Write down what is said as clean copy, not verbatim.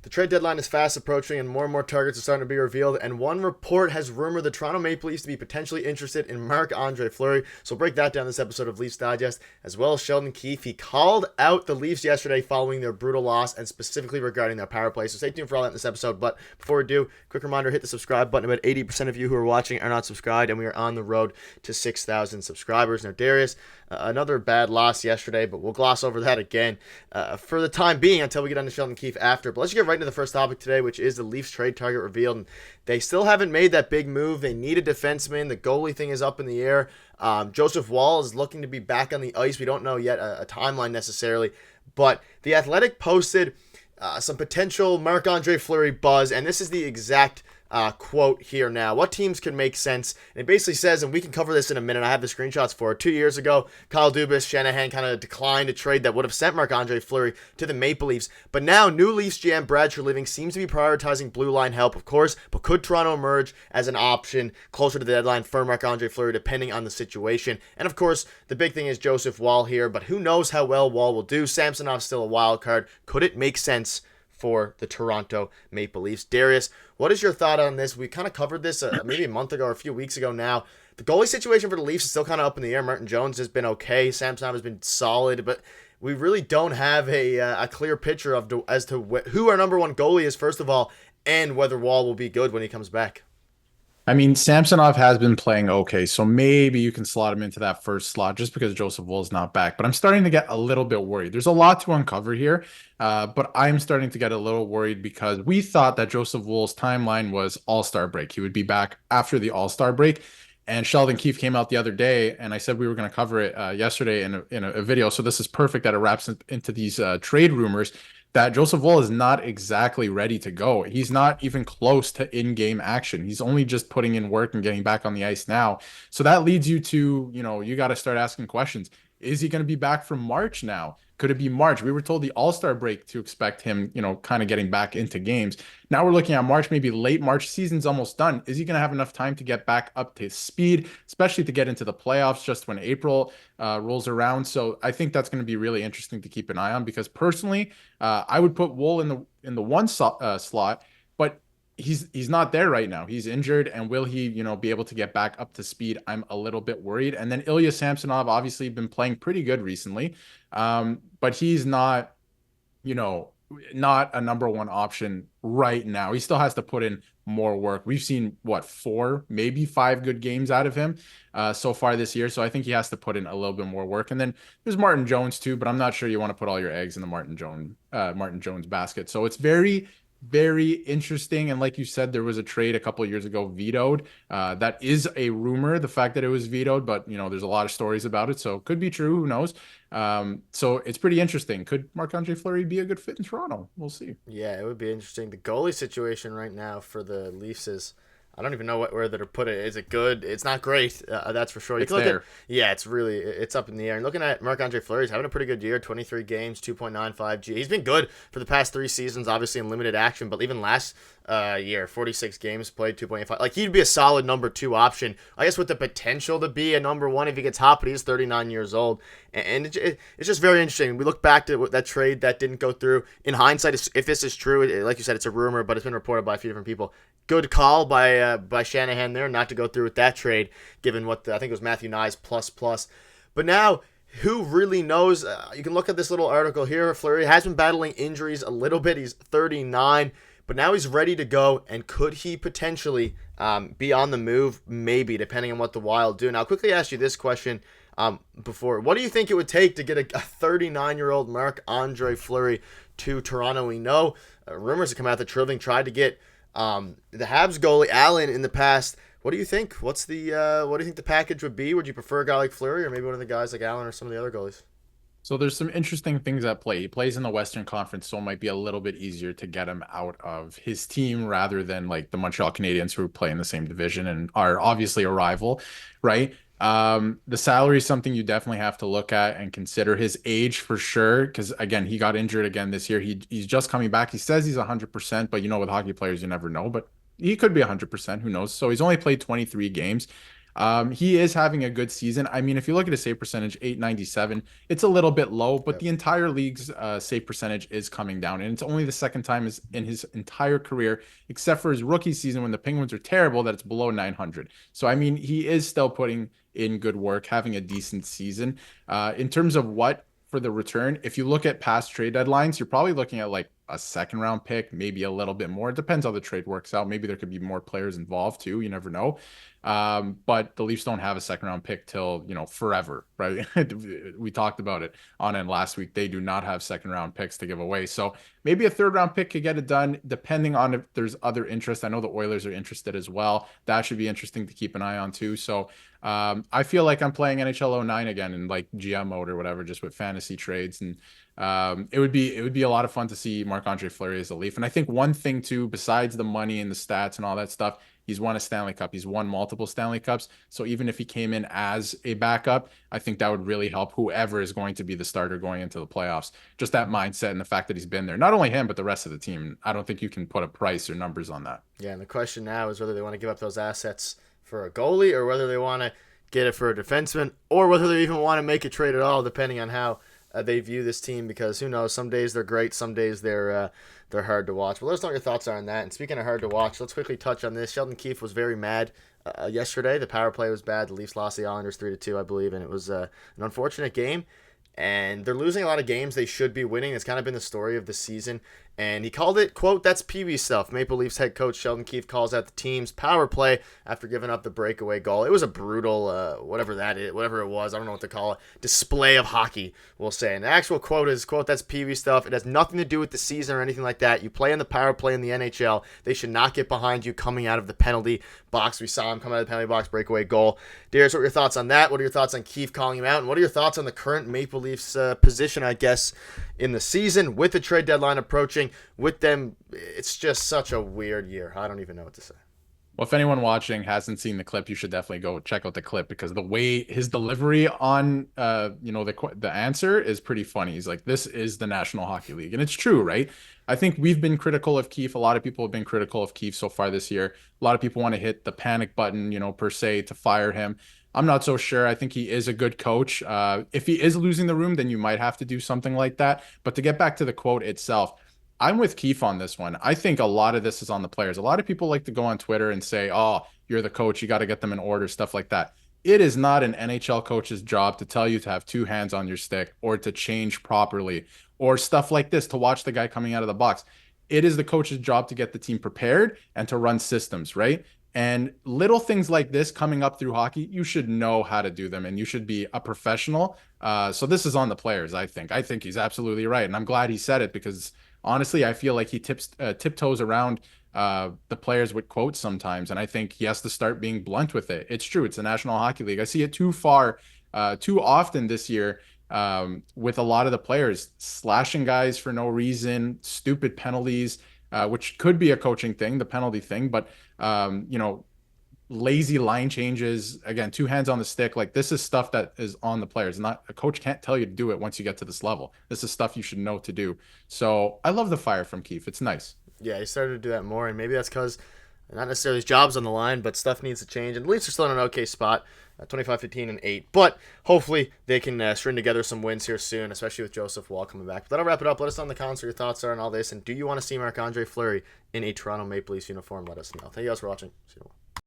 The trade deadline is fast approaching and more targets are starting to be revealed. And one report has rumored the Toronto Maple Leafs to be potentially interested in Marc Andre Fleury. So we'll break that down in this episode of Leafs Digest, as well as Sheldon Keefe. He called out the Leafs yesterday following their brutal loss and specifically regarding their power play. So stay tuned for all that in this episode. But before we do, quick reminder, hit the subscribe button. About 80% of you who are watching are not subscribed, and we are on the road to 6,000 subscribers. Now, Darius, another bad loss yesterday, but we'll gloss over that again for the time being until we get on to Sheldon Keefe after. But let's get right into the first topic today, which is the Leafs trade target revealed. And they still haven't made that big move. They need a defenseman. The goalie thing is up in the air. Joseph Woll is looking to be back on the ice. We don't know yet a timeline necessarily, but The Athletic posted some potential Marc Andre Fleury buzz, and this is the exact quote here now. What teams can make sense? And it basically says, and we can cover this in a minute, I have the screenshots for it. 2 years ago, Kyle Dubas, Shanahan kind of declined a trade that would have sent Marc Andre Fleury to the Maple Leafs. But now, new Leafs GM Brad Treliving seems to be prioritizing blue line help, of course, but could Toronto emerge as an option closer to the deadline for Marc Andre Fleury, depending on the situation? And of course, the big thing is Joseph Woll here, but who knows how well Woll will do? Samsonov's still a wild card. Could it make sense for the Toronto Maple Leafs? Darius, what is your thought on this? We kind of covered this maybe a month ago or a few weeks ago now. The goalie situation for the Leafs is still kind of up in the air. Martin Jones has been okay. Samsonov has been solid, but we really don't have a clear picture as to who our number one goalie is, first of all, and whether Woll will be good when he comes back. I mean, Samsonov has been playing okay, so maybe you can slot him into that first slot just because Joseph Woll's not back. But I'm starting to get a little bit worried. There's a lot to uncover here, but I'm starting to get a little worried because we thought that Joseph Woll's timeline was All-Star break. He would be back after the All-Star break. And Sheldon Keefe came out the other day, and I said we were going to cover it yesterday in a video. So this is perfect that it wraps into these trade rumors that Joseph Woll is not exactly ready to go. He's not even close to in-game action. He's only just putting in work and getting back on the ice now. So that leads you to, you got to start asking questions. Is he going to be back from March now? Could it be March? We were told the All-Star break to expect him, kind of getting back into games. Now we're looking at March, maybe late March. Season's almost done. Is he going to have enough time to get back up to speed, especially to get into the playoffs just when April rolls around? So I think that's going to be really interesting to keep an eye on because personally, I would put Woll in the one slot, but he's not there right now. He's injured, and will he, be able to get back up to speed? I'm a little bit worried. And then Ilya Samsonov obviously been playing pretty good recently, but he's not, not a number one option right now. He still has to put in more work. We've seen 4, maybe 5 good games out of him so far this year. So I think he has to put in a little bit more work. And then there's Martin Jones too, but I'm not sure you want to put all your eggs in the Martin Jones basket. So it's very, very interesting. And like you said, there was a trade a couple of years ago vetoed. That is a rumor, the fact that it was vetoed, but there's a lot of stories about it. So it could be true. Who knows? So it's pretty interesting. Could Marc Andre Fleury be a good fit in Toronto? We'll see. Yeah, it would be interesting. The goalie situation right now for the Leafs is, I don't even know where to put it. Is it good? It's not great. That's for sure. You It's can look there. yeah, it's up in the air. And looking at Marc Andre Fleury, he's having a pretty good year. 23 games, 2.95 G. He's been good for the past 3 seasons, obviously in limited action. But even last year, 46 games played, 2.85. Like he'd be a solid number 2 option. I guess with the potential to be a number 1 if he gets hot. But he's 39 years old, and it's just very interesting. We look back to that trade that didn't go through. In hindsight, if this is true, like you said, it's a rumor, but it's been reported by a few different people. Good call by Shanahan there not to go through with that trade, given what I think it was Matthew Nyes plus. But now, who really knows? You can look at this little article here. Fleury has been battling injuries a little bit. He's 39, but now he's ready to go. And could he potentially be on the move? Maybe, depending on what the Wild do. Now, I'll quickly ask you this question before. What do you think it would take to get a 39-year-old Marc Andre Fleury to Toronto? We know rumors have come out that Treliving tried to get the Habs goalie Allen in the past. What do you think? What do you think the package would be? Would you prefer a guy like Fleury or maybe one of the guys like Allen or some of the other goalies? So there's some interesting things at play. He plays in the Western Conference, so it might be a little bit easier to get him out of his team rather than like the Montreal Canadiens who play in the same division and are obviously a rival, right? The salary is something you definitely have to look at and consider. His age for sure, because again, he got injured again this year. He's just coming back. He says he's 100%, but with hockey players, you never know. But he could be 100%. Who knows? So he's only played 23 games. He is having a good season. I mean, if you look at his save percentage, 897, it's a little bit low, but Yep. the entire league's save percentage is coming down. And it's only the second time in his entire career, except for his rookie season when the Penguins are terrible, that it's below 900. So, I mean, he is still putting in good work, having a decent season. In terms of what for the return, if you look at past trade deadlines, you're probably looking at like a second round pick, maybe a little bit more. It depends how the trade works out. Maybe there could be more players involved too. You never know. But the Leafs don't have a second round pick till, forever, right? We talked about it on and last week. They do not have second round picks to give away. So maybe a third round pick could get it done, depending on if there's other interest. I know the Oilers are interested as well. That should be interesting to keep an eye on too. So I feel like I'm playing NHL 09 again in like GM mode or whatever, just with fantasy trades. And it would be a lot of fun to see Marc Andre Fleury as a Leaf. And I think one thing too, besides the money and the stats and all that stuff, he's won a Stanley Cup. He's won multiple Stanley Cups. So even if he came in as a backup, I think that would really help whoever is going to be the starter going into the playoffs. Just that mindset and the fact that he's been there. Not only him, but the rest of the team. I don't think you can put a price or numbers on that. Yeah, and the question now is whether they want to give up those assets for a goalie or whether they want to get it for a defenseman or whether they even want to make a trade at all, depending on how they view this team, because who knows, some days they're great, some days they're hard to watch. But let us know what your thoughts are on that. And speaking of hard to watch, let's quickly touch on this. Sheldon Keefe was very mad yesterday. The power play was bad. The Leafs lost the Islanders 3-2, I believe, and it was an unfortunate game. And they're losing a lot of games they should be winning. It's kind of been the story of the season. And he called it, quote, "That's Pee-wee stuff." Maple Leafs head coach Sheldon Keefe calls out the team's power play after giving up the breakaway goal. It was a brutal, whatever it was, I don't know what to call it, display of hockey, we'll say. And the actual quote is, quote, "That's Pee-wee stuff. It has nothing to do with the season or anything like that. You play in the power play in the NHL. They should not get behind you coming out of the penalty box." We saw him come out of the penalty box, breakaway goal. Darius, what are your thoughts on that? What are your thoughts on Keefe calling him out? And what are your thoughts on the current Maple Leafs position, I guess, in the season with the trade deadline approaching? With them, it's just such a weird year. I don't even know what to say. Well, if anyone watching hasn't seen the clip, you should definitely go check out the clip, because the way his delivery on, the answer is pretty funny. He's like, "This is the National Hockey League," and it's true, right? I think we've been critical of Keefe. A lot of people have been critical of Keefe so far this year. A lot of people want to hit the panic button, per se, to fire him. I'm not so sure. I think he is a good coach. If he is losing the room, then you might have to do something like that. But to get back to the quote itself, I'm with Keefe on this one. I think a lot of this is on the players. A lot of people like to go on Twitter and say, "Oh, you're the coach, you got to get them in order," stuff like that. It is not an NHL coach's job to tell you to have two hands on your stick or to change properly or stuff like this, to watch the guy coming out of the box. It is the coach's job to get the team prepared and to run systems, right? And little things like this coming up through hockey, you should know how to do them and you should be a professional. So this is on the players, I think. I think he's absolutely right. And I'm glad he said it, because honestly, I feel like he tiptoes around the players with quotes sometimes, and I think he has to start being blunt with it. It's true. It's the National Hockey League. I see it too often this year, with a lot of the players slashing guys for no reason, stupid penalties, which could be a coaching thing, the penalty thing, but lazy line changes, again, two hands on the stick. Like, this is stuff that is on the players. Not a coach can't tell you to do it once you get to this level. This is stuff you should know to do. So I love the fire from Keefe. It's nice. Yeah, he started to do that more, and maybe that's because not necessarily his job's on the line, but stuff needs to change. And the Leafs are still in an okay spot, 25-15-8. But hopefully they can string together some wins here soon, especially with Joseph Wall coming back. But that'll wrap it up. Let us know in the comments what your thoughts are on all this. And do you want to see Marc Andre Fleury in a Toronto Maple Leafs uniform? Let us know. Thank you guys for watching. See you tomorrow.